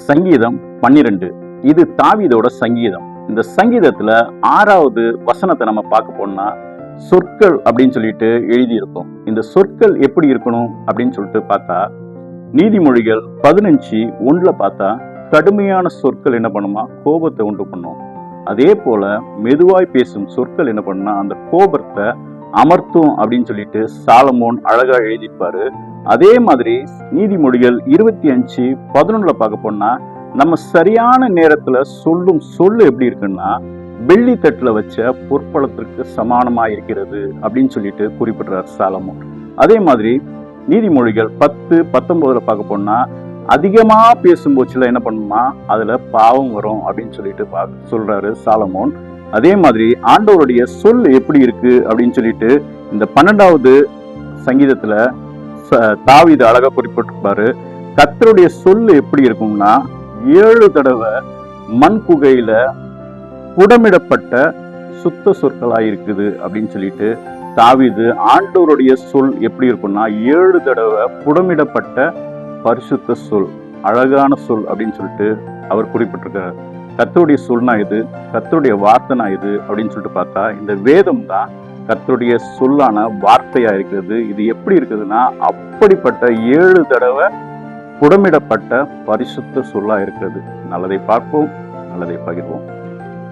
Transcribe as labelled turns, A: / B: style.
A: சங்கீதம் 12. இது தாவீதோட சங்கீதம். இந்த சங்கீதத்துல 6வது வசனத்தை நம்ம பார்க்க போனா சொற்கள் அப்படின்னு சொல்லிட்டு எழுதியிருக்கும். இந்த சொற்கள் எப்படி இருக்கணும் அப்படின்னு சொல்லிட்டு பார்த்தா, நீதிமொழிகள் 15:1 பார்த்தா, கடுமையான சொற்கள் என்ன பண்ணுமா, கோபத்தை உண்டு பண்ணும். அதே போல மெதுவாய் பேசும் சொற்கள் என்ன பண்ணுனா அந்த கோபத்தை அமர்த்தும் அப்படின்னு சொல்லிட்டு சாலமோன் அழகா எழுதியிருப்பாரு. அதே மாதிரி நீதிமொழிகள் 25:11 பார்க்க போனா, நம்ம சரியான நேரத்துல சொல்லும் சொல்லு எப்படி இருக்குன்னா வெள்ளி தட்டுல வச்ச பொற்பளத்திற்கு சமானமா இருக்கிறது அப்படின்னு சொல்லிட்டு குறிப்பிடுறார் சாலமோன். அதே மாதிரி நீதிமொழிகள் 10:19 பார்க்க போனா, அதிகமா பேசும்போச்சுல என்ன பண்ணுமா அதுல பாவம் வரும் அப்படின்னு சொல்லிட்டு சொல்றாரு சாலமோன். அதே மாதிரி ஆண்டவருடைய சொல் எப்படி இருக்கு அப்படின்னு சொல்லிட்டு இந்த 12வது சங்கீதத்துல தாவீது அழகா குறிப்பிட்டிருப்பாரு. கர்த்தருடைய சொல் எப்படி இருக்கும்னா 7 தடவை மண் குகையில புடமிடப்பட்ட சுத்த சொற்களாய் இருக்குது அப்படின்னு சொல்லிட்டு தாவீது ஆண்டவருடைய சொல் எப்படி இருக்கும்னா 7 தடவை புடமிடப்பட்ட பரிசுத்த சொல், அழகான சொல் அப்படின்னு சொல்லிட்டு அவர் குறிப்பிட்டிருக்கார். கர்த்தருடைய சொல்னா இது, கர்த்தருடைய வார்த்தைனா இது அப்படின்னு சொல்லிட்டு பார்த்தா, இந்த வேதம் தான் கர்த்தருடைய சொல்லான வார்த்தையா இருக்கிறது. இது எப்படி இருக்குதுன்னா அப்படிப்பட்ட 7 தடவை புடமிடப்பட்ட பரிசுத்த சொல்லா இருக்கிறது. நல்லதை பார்ப்போம், நல்லதை பகிர்வோம்.